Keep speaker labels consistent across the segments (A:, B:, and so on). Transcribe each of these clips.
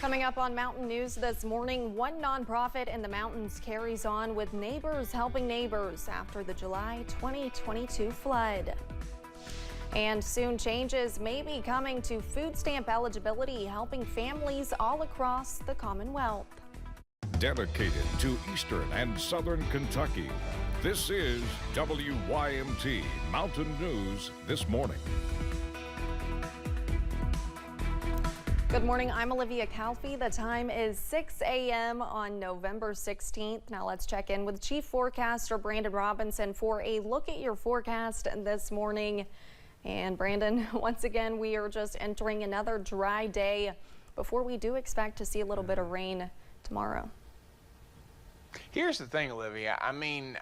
A: Coming up on Mountain News this morning, one nonprofit in the mountains carries on with Neighbors Helping Neighbors after the July 2022 flood. And soon changes may be coming to food stamp eligibility, helping families all across the Commonwealth.
B: Dedicated to Eastern and Southern Kentucky, this is WYMT Mountain News This Morning.
A: Good morning, I'm Olivia Calfee. The time is 6 a.m. on November 16th. Now let's check in with Chief Forecaster Brandon Robinson for a look at your forecast this morning. And Brandon, once again, we are just entering another dry day before we do expect to see a little bit of rain tomorrow.
C: Here's the thing, Olivia. I mean,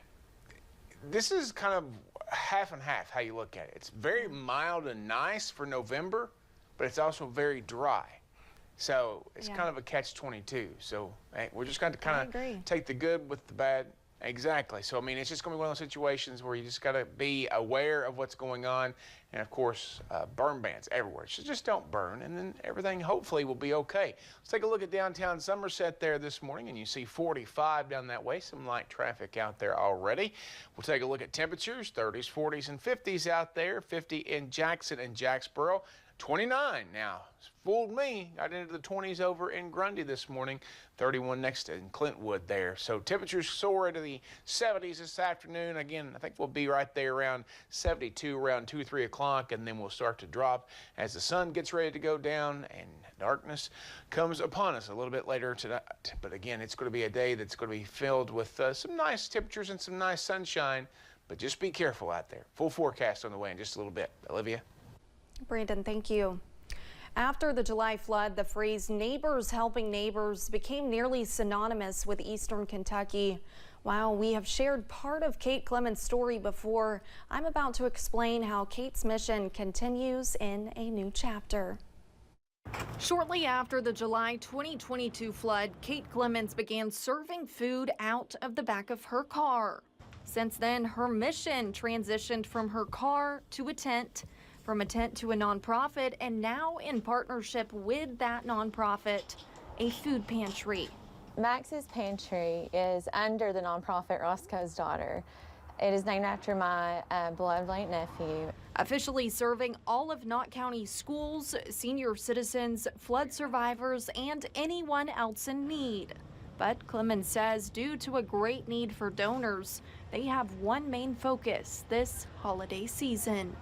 C: this is kind of half and half how you look at it. It's very mild and nice for November, but it's also very dry. So it's kind of a catch-22. So hey, we're just going to kind of take the good with the bad. Exactly. So, I mean, it's just going to be one of those situations where you just got to be aware of what's going on. And, of course, burn bans everywhere. So just don't burn, and then everything hopefully will be okay. Let's take a look at downtown Somerset there this morning, and you see 45 down that way. Some light traffic out there already. We'll take a look at temperatures, 30s, 40s, and 50s out there. 50 in Jackson and Jacksboro. 29 now. Fooled me. Got into the 20s over in Grundy this morning. 31 next in Clintwood there. So temperatures soar into the 70s this afternoon. Again, I think we'll be right there around 72 around 2, 3 o'clock, and then we'll start to drop as the sun gets ready to go down and darkness comes upon us a little bit later tonight. But again, it's going to be a day that's going to be filled with some nice temperatures and some nice sunshine. But just be careful out there. Full forecast on the way in just a little bit. Olivia?
A: Brandon, thank you. After the July flood, the phrase neighbors helping neighbors became nearly synonymous with Eastern Kentucky. While we have shared part of Kate Clemens' story before, I'm about to explain how Kate's mission continues in a new chapter. Shortly after the July 2022 flood, Kate Clemens began serving food out of the back of her car. Since then, her mission transitioned from her car to a tent, from a tent to a nonprofit, and now in partnership with that nonprofit, a food pantry.
D: Max's Pantry is under the nonprofit Roscoe's Daughter. It is named after my beloved late nephew.
A: Officially serving all of Knott County schools, senior citizens, flood survivors, and anyone else in need. But Clemens says due to a great need for donors, they have one main focus this holiday season.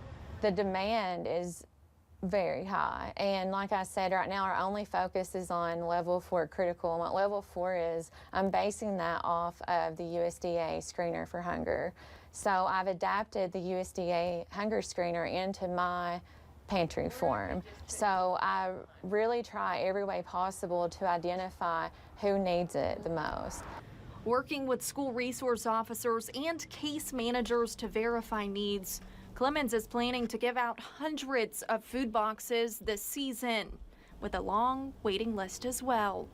D: The demand is very high, and like I said, right now our only focus is on level 4 critical, and what level 4 is, I'm basing that off of the USDA screener for hunger. So I've adapted the USDA hunger screener into my pantry form. So I really try every way possible to identify who needs it the most.
A: Working with school resource officers and case managers to verify needs, Clemens is planning to give out hundreds of food boxes this season, with a long waiting list as well.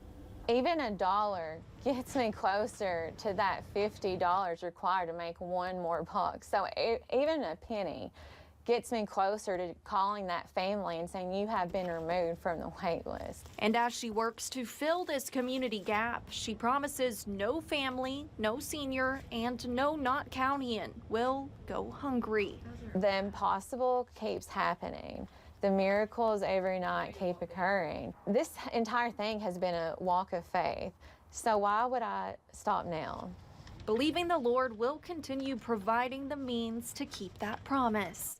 D: Even $1 gets me closer to that $50 required to make one more box. So even a penny gets me closer to calling that family and saying you have been removed from the wait list.
A: And as she works to fill this community gap, she promises no family, no senior, and no Knott Countyan will go hungry.
D: The impossible keeps happening. The miracles every night keep occurring. This entire thing has been a walk of faith. So why would I stop now?
A: Believing the Lord will continue providing the means to keep that promise.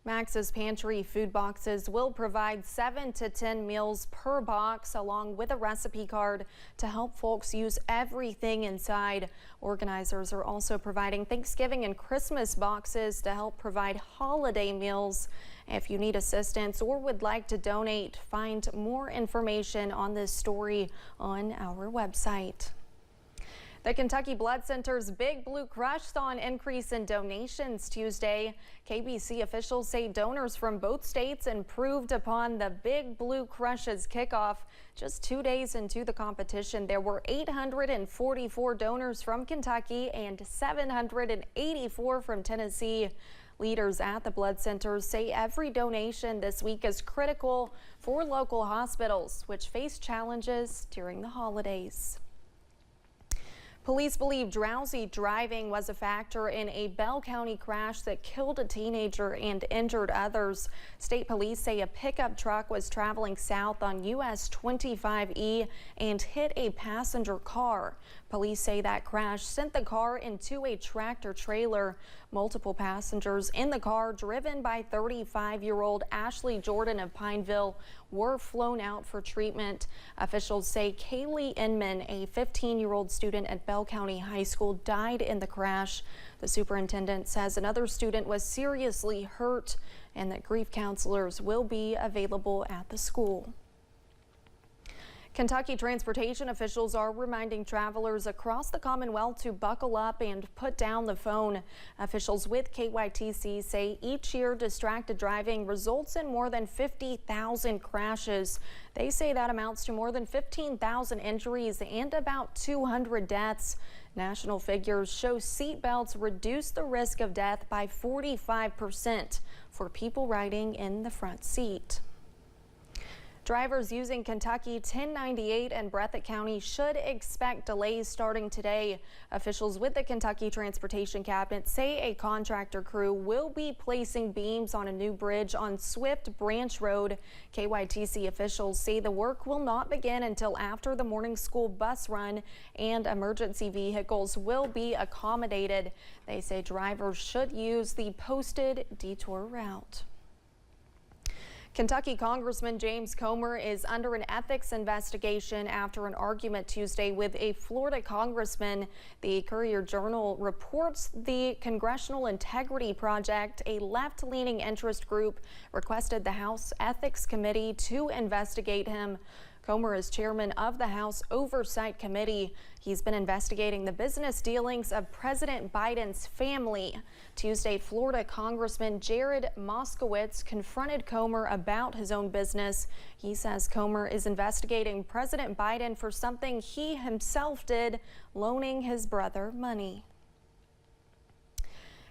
A: Max's Pantry food boxes will provide 7 to 10 meals per box, along with a recipe card to help folks use everything inside. Organizers are also providing Thanksgiving and Christmas boxes to help provide holiday meals. If you need assistance or would like to donate, find more information on this story on our website. The Kentucky Blood Center's Big Blue Crush saw an increase in donations Tuesday. KBC officials say donors from both states improved upon the Big Blue Crush's kickoff. Just 2 days into the competition, there were 844 donors from Kentucky and 784 from Tennessee. Leaders at the blood centers say every donation this week is critical for local hospitals, which face challenges during the holidays. Police believe drowsy driving was a factor in a Bell County crash that killed a teenager and injured others. State police say a pickup truck was traveling south on US 25E and hit a passenger car. Police say that crash sent the car into a tractor trailer. Multiple passengers in the car, driven by 35-year-old Ashley Jordan of Pineville, were flown out for treatment. Officials say Kaylee Inman, a 15-year-old student at Bell County High School, died in the crash. The superintendent says another student was seriously hurt and that grief counselors will be available at the school. Kentucky transportation officials are reminding travelers across the Commonwealth to buckle up and put down the phone. Officials with KYTC say each year distracted driving results in more than 50,000 crashes. They say that amounts to more than 15,000 injuries and about 200 deaths. National figures show seatbelts reduce the risk of death by 45% for people riding in the front seat. Drivers using Kentucky 1098 and Breathitt County should expect delays starting today. Officials with the Kentucky Transportation Cabinet say a contractor crew will be placing beams on a new bridge on Swift Branch Road. KYTC officials say the work will not begin until after the morning school bus run, and emergency vehicles will be accommodated. They say drivers should use the posted detour route. Kentucky Congressman James Comer is under an ethics investigation after an argument Tuesday with a Florida congressman. The Courier-Journal reports the Congressional Integrity Project, a left-leaning interest group, requested the House Ethics Committee to investigate him. Comer is chairman of the House Oversight Committee. He's been investigating the business dealings of President Biden's family. Tuesday, Florida Congressman Jared Moskowitz confronted Comer about his own business. He says Comer is investigating President Biden for something he himself did, loaning his brother money.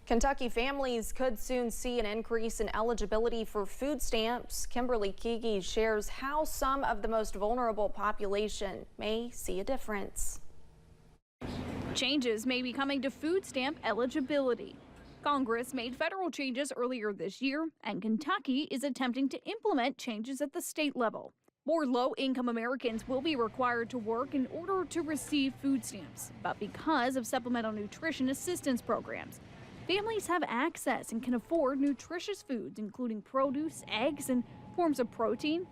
A: Kentucky families could soon see an increase in eligibility for food stamps. Kimberly Kege shares how some of the most vulnerable population may see a difference.
E: Changes may be coming to food stamp eligibility. Congress made federal changes earlier this year, and Kentucky is attempting to implement changes at the state level. More low-income Americans will be required to work in order to receive food stamps, but because of supplemental nutrition assistance programs, families have access and can afford nutritious foods, including produce, eggs, and forms of protein,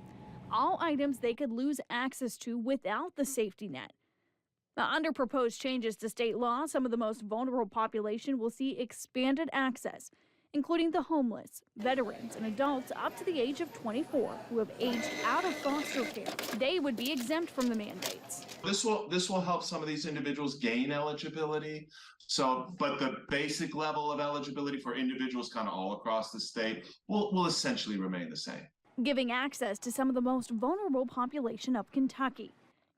E: all items they could lose access to without the safety net. Now, under proposed changes to state law, some of the most vulnerable population will see expanded access, including the homeless, veterans, and adults up to the age of 24 who have aged out of foster care. They would be exempt from the mandates.
F: This will help some of these individuals gain eligibility. But the basic level of eligibility for individuals kind of all across the state will essentially remain the same,
E: giving access to some of the most vulnerable population of Kentucky.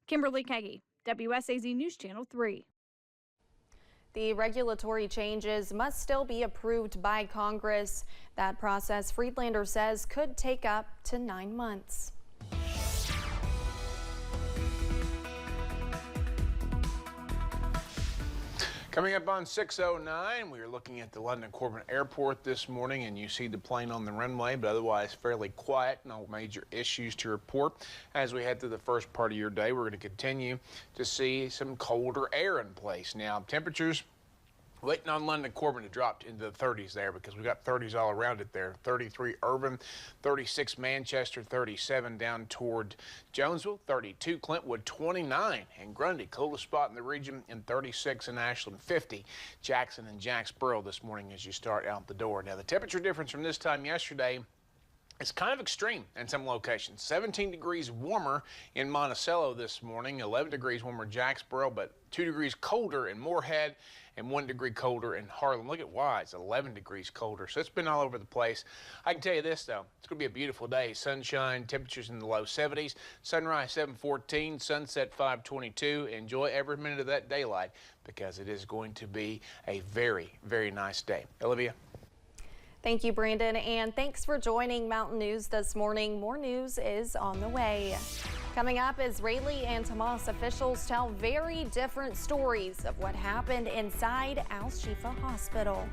E: Kimberly Kege, WSAZ News Channel 3.
A: The regulatory changes must still be approved by Congress. That process, Friedlander says, could take up to 9 months.
C: Coming up on 6:09, we are looking at the London Corbin Airport this morning, and you see the plane on the runway, but otherwise fairly quiet. No major issues to report. As we head through the first part of your day, we're going to continue to see some colder air in place. Now, temperatures waiting on London Corbin to drop into the 30s there, because we got 30s all around it there. 33 Irvin, 36 Manchester, 37 down toward Jonesville, 32 Clintwood, 29 in Grundy, coolest spot in the region, and 36 in Ashland, 50 Jackson and Jacksboro this morning as you start out the door. Now, the temperature difference from this time yesterday, it's kind of extreme in some locations. 17 degrees warmer in Monticello this morning, 11 degrees warmer in Jacksboro, but 2 degrees colder in Moorhead and 1 degree colder in Harlan. Look at Wise, 11 degrees colder. So it's been all over the place. I can tell you this, though. It's going to be a beautiful day. Sunshine, temperatures in the low 70s. Sunrise 7:14, sunset 5:22. Enjoy every minute of that daylight, because it is going to be a very, very nice day. Olivia?
A: Thank you, Brandon, and thanks for joining Mountain News this morning. More news is on the way. Coming up, Israeli and Hamas officials tell very different stories of what happened inside Al Shifa Hospital.